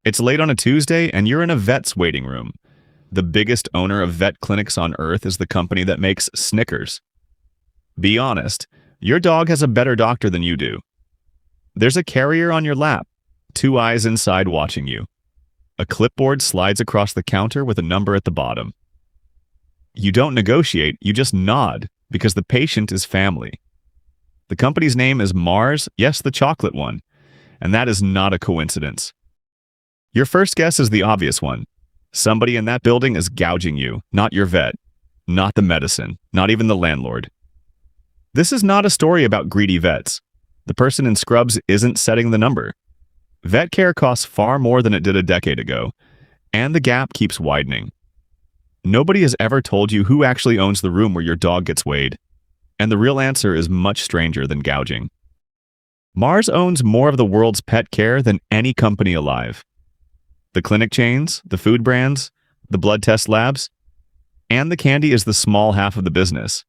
It's late on a Tuesday, and you're in a vet's waiting room. The biggest owner of vet clinics on Earth is the company that makes Snickers. Be honest, your dog has a better doctor than you do. There's a carrier on your lap, two eyes inside watching you. A clipboard slides across the counter with a number at the bottom. You don't negotiate, you just nod, because the patient is family. The company's name is Mars, yes, the chocolate one, and that is not a coincidence. Your first guess is the obvious one. Somebody in that building is gouging you, not your vet, not the medicine, not even the landlord. This is not a story about greedy vets. The person in scrubs isn't setting the number. Vet care costs far more than it did a decade ago, and the gap keeps widening. Nobody has ever told you who actually owns the room where your dog gets weighed, and the real answer is much stranger than gouging. Mars owns more of the world's pet care than any company alive. The clinic chains, the food brands, the blood test labs, and the candy is the small half of the business.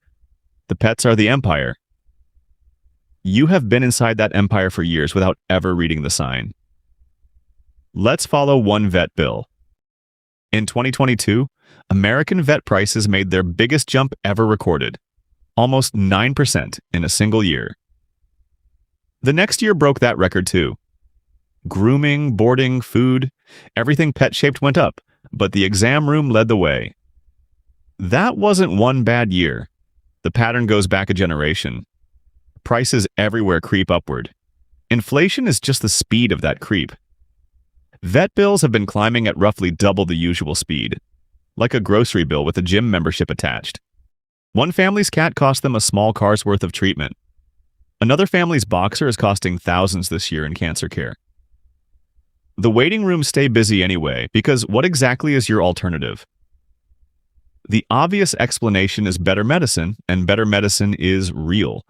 The pets are the empire. You have been inside that empire for years without ever reading the sign. Let's follow one vet bill. In 2022, American vet prices made their biggest jump ever recorded, almost 9% in a single year. The next year broke that record too. Grooming, boarding, food, everything pet-shaped went up, but the exam room led the way. That wasn't one bad year. The pattern goes back a generation. Prices everywhere creep upward. Inflation is just the speed of that creep. Vet bills have been climbing at roughly double the usual speed, like a grocery bill with a gym membership attached. One family's cat cost them a small car's worth of treatment. Another family's boxer is costing thousands this year in cancer care. The waiting rooms stay busy anyway, because what exactly is your alternative? The obvious explanation is better medicine, and better medicine is real.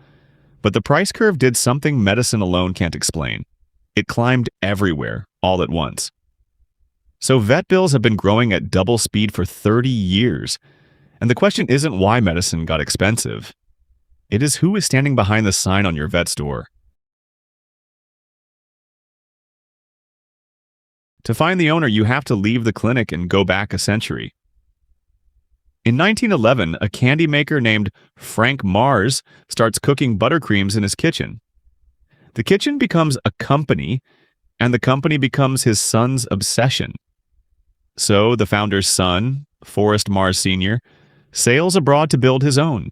But the price curve did something medicine alone can't explain. It climbed everywhere, all at once. So vet bills have been growing at double speed for 30 years. And the question isn't why medicine got expensive. It is who is standing behind the sign on your vet's door. To find the owner, you have to leave the clinic and go back a century. In 1911, a candy maker named Frank Mars starts cooking buttercreams in his kitchen. The kitchen becomes a company, and the company becomes his son's obsession. So the founder's son, Forrest Mars Sr., sails abroad to build his own.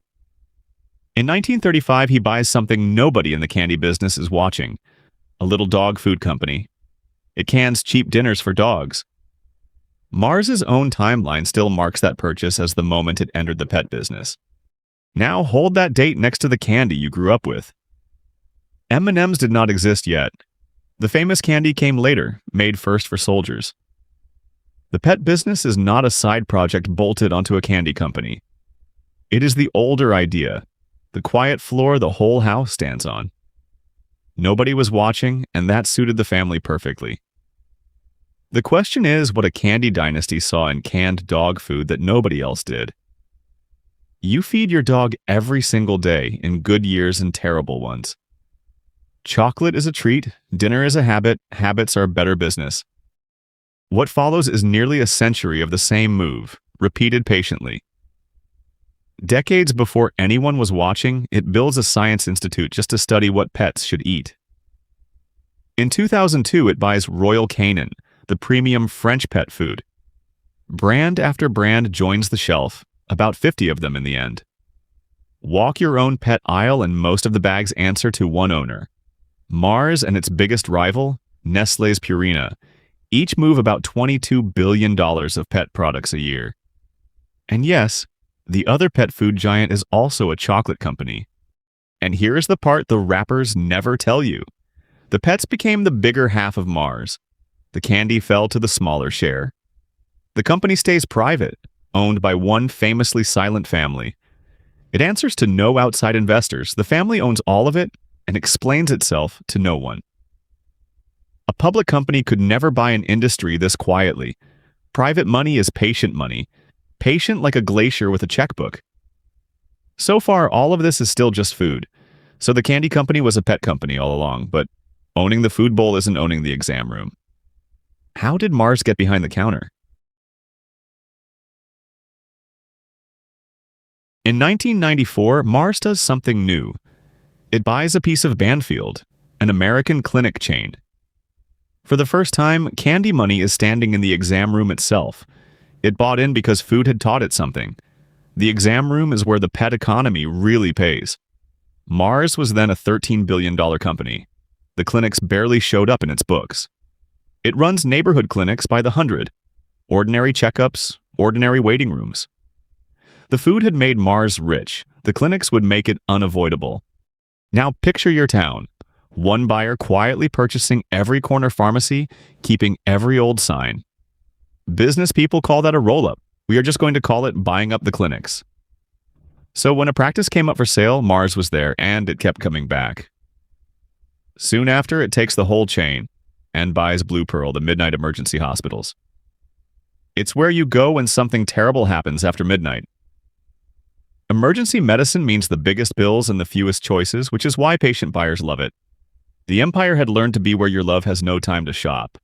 In 1935, he buys something nobody in the candy business is watching, a little dog food company. It cans cheap dinners for dogs. Mars's own timeline still marks that purchase as the moment it entered the pet business. Now hold that date next to the candy you grew up with. M&Ms did not exist yet. The famous candy came later, made first for soldiers. The pet business is not a side project bolted onto a candy company. It is the older idea, the quiet floor the whole house stands on. Nobody was watching, and that suited the family perfectly. The question is what a candy dynasty saw in canned dog food that nobody else did. You feed your dog every single day in good years and terrible ones. Chocolate is a treat, dinner is a habit, habits are better business. What follows is nearly a century of the same move, repeated patiently. Decades before anyone was watching, it builds a science institute just to study what pets should eat. In 2002, it buys Royal Canin, the premium French pet food. Brand after brand joins the shelf, about 50 of them in the end. Walk your own pet aisle and most of the bags answer to one owner. Mars and its biggest rival, Nestlé's Purina, each move about $22 billion of pet products a year. And yes, the other pet food giant is also a chocolate company. And here is the part the rappers never tell you. The pets became the bigger half of Mars. The candy fell to the smaller share. The company stays private, owned by one famously silent family. It answers to no outside investors. The family owns all of it and explains itself to no one. A public company could never buy an industry this quietly. Private money is patient money, patient like a glacier with a checkbook. So far, all of this is still just food. So the candy company was a pet company all along, but owning the food bowl isn't owning the exam room. How did Mars get behind the counter? In 1994, Mars does something new. It buys a piece of Banfield, an American clinic chain. For the first time, candy money is standing in the exam room itself. It bought in because food had taught it something. The exam room is where the pet economy really pays. Mars was then a $13 billion company. The clinics barely showed up in its books. It runs neighborhood clinics by the hundred. Ordinary checkups, ordinary waiting rooms. The food had made Mars rich. The clinics would make it unavoidable. Now picture your town. One buyer quietly purchasing every corner pharmacy, keeping every old sign. Business people call that a roll-up. We are just going to call it buying up the clinics. So when a practice came up for sale, Mars was there, and it kept coming back. Soon after, it takes the whole chain and buys Blue Pearl, the midnight emergency hospitals. It's where you go when something terrible happens after midnight. Emergency medicine means the biggest bills and the fewest choices, which is why patient buyers love it. The empire had learned to be where your love has no time to shop.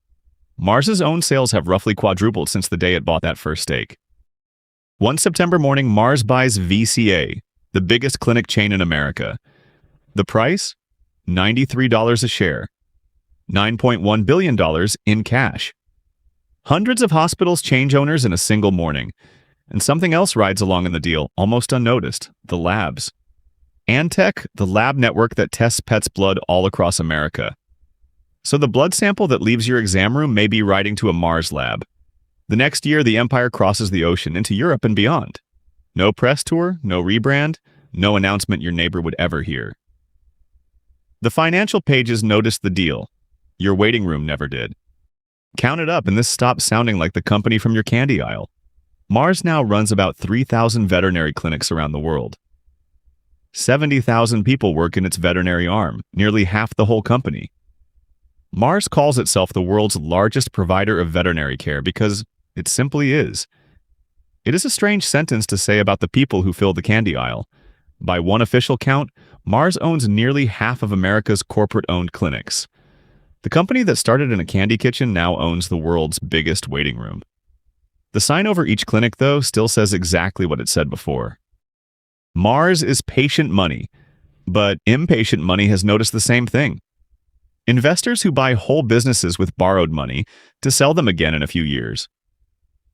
Mars's own sales have roughly quadrupled since the day it bought that first stake. One September morning, Mars buys VCA, the biggest clinic chain in America. The price? $93 a share. $9.1 billion in cash. Hundreds of hospitals change owners in a single morning. And something else rides along in the deal, almost unnoticed, the labs. Antech, the lab network that tests pets' blood all across America. So the blood sample that leaves your exam room may be riding to a Mars lab. The next year, the empire crosses the ocean into Europe and beyond. No press tour, no rebrand, no announcement your neighbor would ever hear. The financial pages noticed the deal. Your waiting room never did. Count it up, and this stops sounding like the company from your candy aisle. Mars now runs about 3,000 veterinary clinics around the world. 70,000 people work in its veterinary arm, nearly half the whole company. Mars calls itself the world's largest provider of veterinary care because it simply is. It is a strange sentence to say about the people who fill the candy aisle. By one official count, Mars owns nearly half of America's corporate-owned clinics. The company that started in a candy kitchen now owns the world's biggest waiting room. The sign over each clinic, though, still says exactly what it said before. Mars is patient money, but impatient money has noticed the same thing. Investors who buy whole businesses with borrowed money to sell them again in a few years.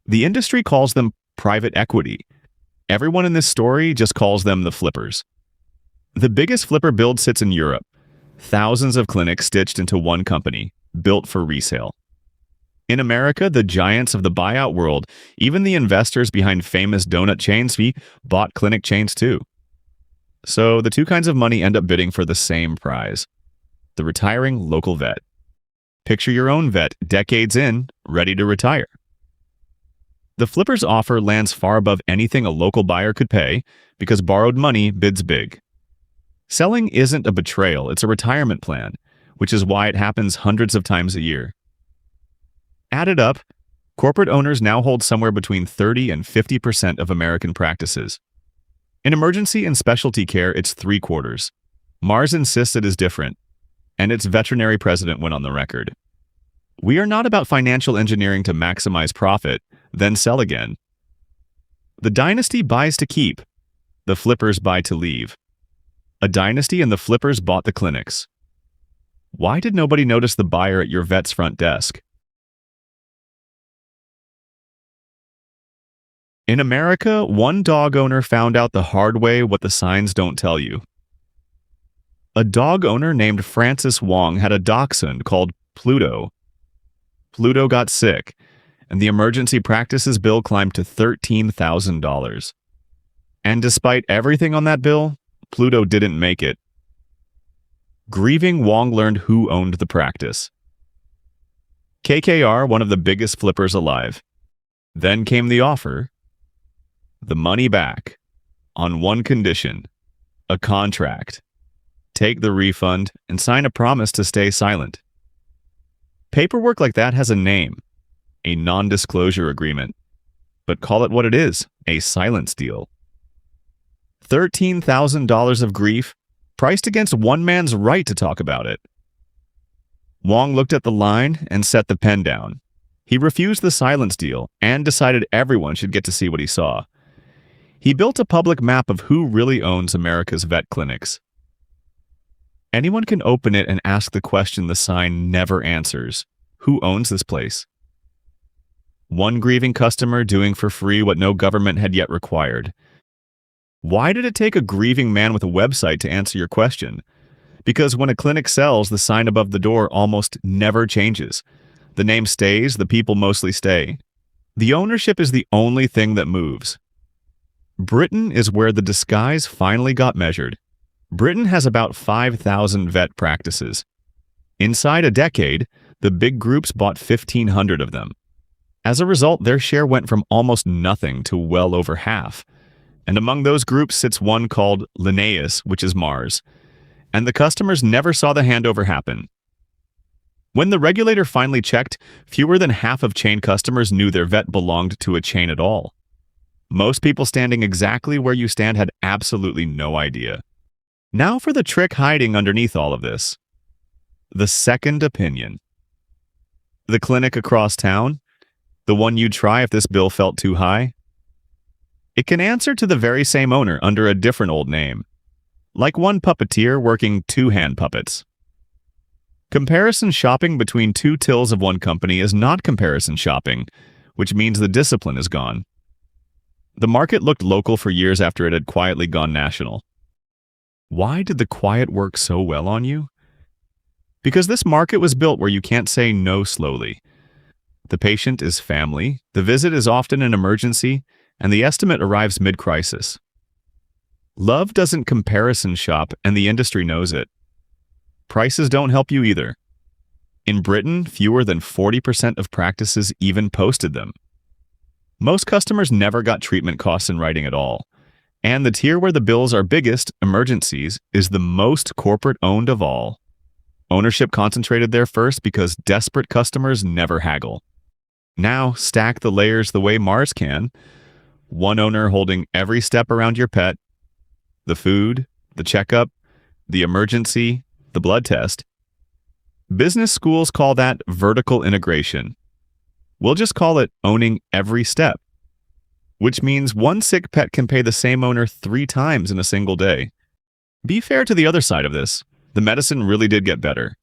The industry calls them private equity. Everyone in this story just calls them the flippers. The biggest flipper build sits in Europe. Thousands of clinics stitched into one company, built for resale. In America, the giants of the buyout world, even the investors behind famous donut chains, bought clinic chains too. So the two kinds of money end up bidding for the same prize. The retiring local vet. Picture your own vet, decades in, ready to retire. The flipper's offer lands far above anything a local buyer could pay because borrowed money bids big. Selling isn't a betrayal, it's a retirement plan, which is why it happens hundreds of times a year. Added up, corporate owners now hold somewhere between 30 and 50% of American practices. In emergency and specialty care, it's 3/4. Mars insists it is different, and its veterinary president went on the record. We are not about financial engineering to maximize profit, then sell again. The dynasty buys to keep. The flippers buy to leave. A dynasty and the flippers bought the clinics. Why did nobody notice the buyer at your vet's front desk? In America, one dog owner found out the hard way what the signs don't tell you. A dog owner named Francis Wong had a dachshund called Pluto. Pluto got sick, and the emergency practices bill climbed to $13,000. And despite everything on that bill, Pluto didn't make it. Grieving, Wong learned who owned the practice. KKR, one of the biggest flippers alive. Then came the offer. The money back. On one condition. A contract. Take the refund and sign a promise to stay silent. Paperwork like that has a name. A non-disclosure agreement. But call it what it is, a silence deal. $13,000 of grief, priced against one man's right to talk about it. Wong looked at the line and set the pen down. He refused the silence deal and decided everyone should get to see what he saw. He built a public map of who really owns America's vet clinics. Anyone can open it and ask the question the sign never answers. Who owns this place? One grieving customer doing for free what no government had yet required. Why did it take a grieving man with a website to answer your question? Because when a clinic sells, the sign above the door almost never changes. The name stays, the people mostly stay. The ownership is the only thing that moves. Britain is where the disguise finally got measured. Britain has about 5,000 vet practices. Inside a decade, the big groups bought 1,500 of them. As a result, their share went from almost nothing to well over half. And among those groups sits one called Linnaeus, which is Mars. And the customers never saw the handover happen. When the regulator finally checked, fewer than half of chain customers knew their vet belonged to a chain at all. Most people standing exactly where you stand had absolutely no idea. Now for the trick hiding underneath all of this. The second opinion. The clinic across town, the one you'd try if this bill felt too high, it can answer to the very same owner under a different old name. Like one puppeteer working two hand puppets. Comparison shopping between two tills of one company is not comparison shopping, which means the discipline is gone. The market looked local for years after it had quietly gone national. Why did the quiet work so well on you? Because this market was built where you can't say no slowly. The patient is family, the visit is often an emergency, and the estimate arrives mid-crisis. Love doesn't comparison shop, and the industry knows it. Prices don't help you either. In Britain, fewer than 40% of practices even posted them. Most customers never got treatment costs in writing at all. And the tier where the bills are biggest, emergencies, is the most corporate-owned of all. Ownership concentrated there first because desperate customers never haggle. Now, stack the layers the way Mars can. One owner holding every step around your pet, the food, the checkup, the emergency, the blood test. Business schools call that vertical integration. We'll just call it owning every step, which means one sick pet can pay the same owner 3 times in a single day. Be fair to the other side of this. The medicine really did get better.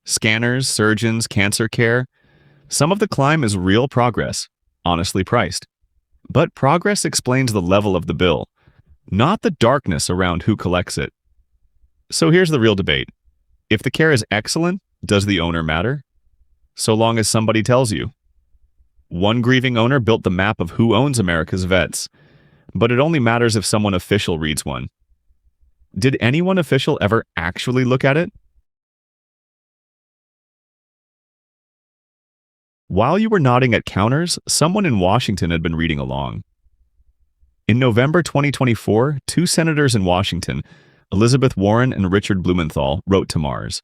Scanners, surgeons, cancer care. Some of the climb is real progress, honestly priced. But progress explains the level of the bill, not the darkness around who collects it. So here's the real debate. If the care is excellent, does the owner matter? So long as somebody tells you. One grieving owner built the map of who owns America's vets, but it only matters if someone official reads one. Did anyone official ever actually look at it? While you were nodding at counters, someone in Washington had been reading along. In November 2024, 2 senators in Washington, Elizabeth Warren and Richard Blumenthal, wrote to Mars.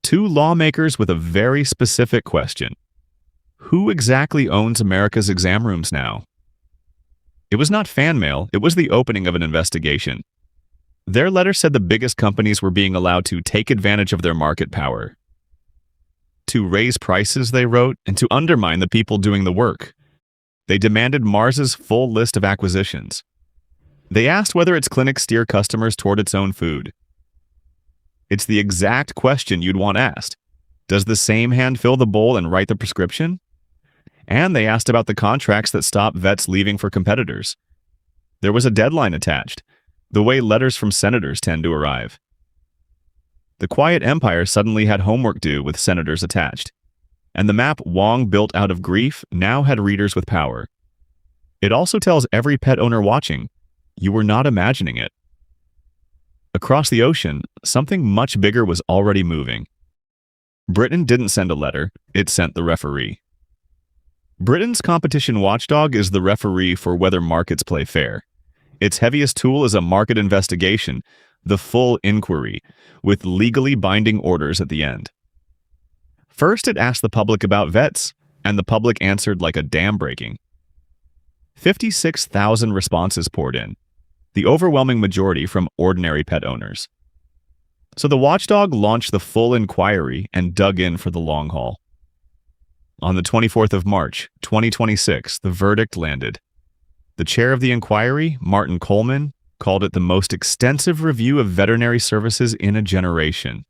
2 lawmakers with a very specific question. Who exactly owns America's exam rooms now? It was not fan mail, it was the opening of an investigation. Their letter said the biggest companies were being allowed to take advantage of their market power. To raise prices, they wrote, and to undermine the people doing the work. They demanded Mars's full list of acquisitions. They asked whether its clinics steer customers toward its own food. It's the exact question you'd want asked. Does the same hand fill the bowl and write the prescription? And they asked about the contracts that stop vets leaving for competitors. There was a deadline attached, the way letters from senators tend to arrive. The quiet empire suddenly had homework due with senators attached, and the map Wong built out of grief now had readers with power. It also tells every pet owner watching, you were not imagining it. Across the ocean, something much bigger was already moving. Britain didn't send a letter, it sent the referee. Britain's competition watchdog is the referee for whether markets play fair. Its heaviest tool is a market investigation, the full inquiry, with legally binding orders at the end. First, it asked the public about vets, and the public answered like a dam breaking. 56,000 responses poured in, the overwhelming majority from ordinary pet owners. So the watchdog launched the full inquiry and dug in for the long haul. On the 24th of March, 2026, the verdict landed. The chair of the inquiry, Martin Coleman, called it the most extensive review of veterinary services in a generation.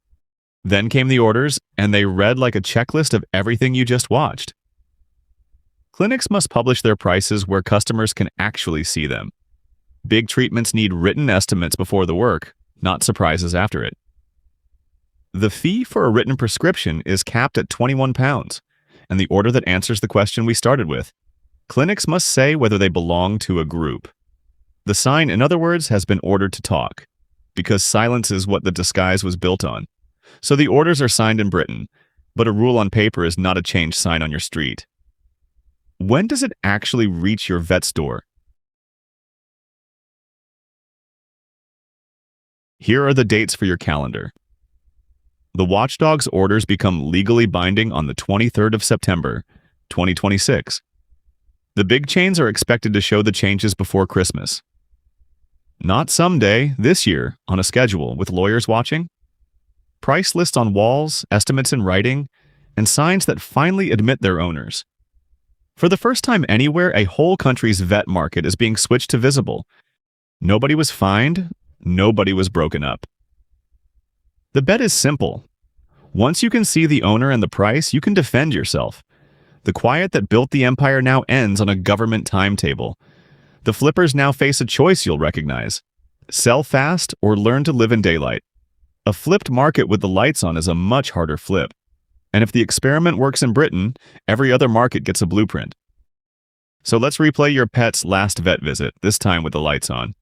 Then came the orders, and they read like a checklist of everything you just watched. Clinics must publish their prices where customers can actually see them. Big treatments need written estimates before the work, not surprises after it. The fee for a written prescription is capped at £21, and the order that answers the question we started with. Clinics must say whether they belong to a group. The sign, in other words, has been ordered to talk, because silence is what the disguise was built on. So the orders are signed in Britain, but a rule on paper is not a changed sign on your street. When does it actually reach your vet store? Here are the dates for your calendar. The watchdog's orders become legally binding on the 23rd of September, 2026. The big chains are expected to show the changes before Christmas. Not someday, this year, on a schedule with lawyers watching. Price lists on walls, estimates in writing, and signs that finally admit their owners. For the first time anywhere, a whole country's vet market is being switched to visible. Nobody was fined, nobody was broken up. The bet is simple. Once you can see the owner and the price, you can defend yourself. The quiet that built the empire now ends on a government timetable. The flippers now face a choice you'll recognize. Sell fast or learn to live in daylight. A flipped market with the lights on is a much harder flip. And if the experiment works in Britain, every other market gets a blueprint. So let's replay your pet's last vet visit, this time with the lights on.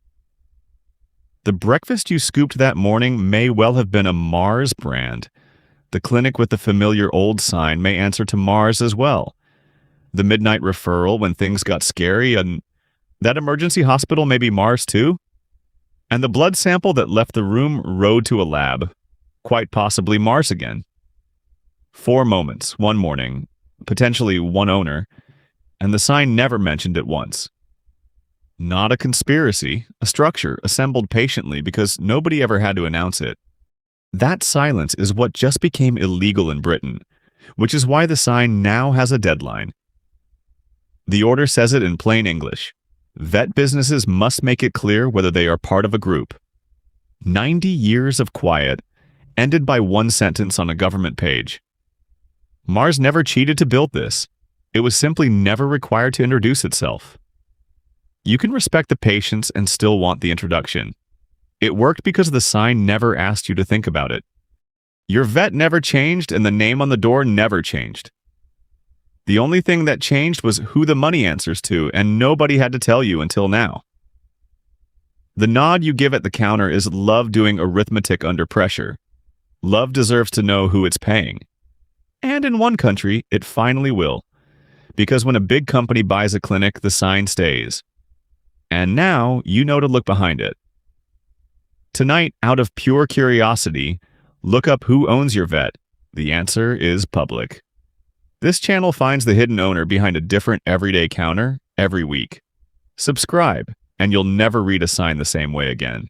The breakfast you scooped that morning may well have been a Mars brand. The clinic with the familiar old sign may answer to Mars as well. The midnight referral when things got scary, and that emergency hospital may be Mars too. And the blood sample that left the room rode to a lab, quite possibly Mars again. 4 moments, 1 morning, potentially 1 owner, and the sign never mentioned it once. Not a conspiracy, a structure assembled patiently because nobody ever had to announce it. That silence is what just became illegal in Britain, which is why the sign now has a deadline. The order says it in plain English. Vet businesses must make it clear whether they are part of a group. 90 years of quiet, ended by 1 sentence on a government page. Mars never cheated to build this. It was simply never required to introduce itself. You can respect the patience and still want the introduction. It worked because the sign never asked you to think about it. Your vet never changed and the name on the door never changed. The only thing that changed was who the money answers to, and nobody had to tell you until now. The nod you give at the counter is love doing arithmetic under pressure. Love deserves to know who it's paying. And in one country, it finally will. Because when a big company buys a clinic, the sign stays. And now, you know to look behind it. Tonight, out of pure curiosity, look up who owns your vet. The answer is public. This channel finds the hidden owner behind a different everyday counter every week. Subscribe, and you'll never read a sign the same way again.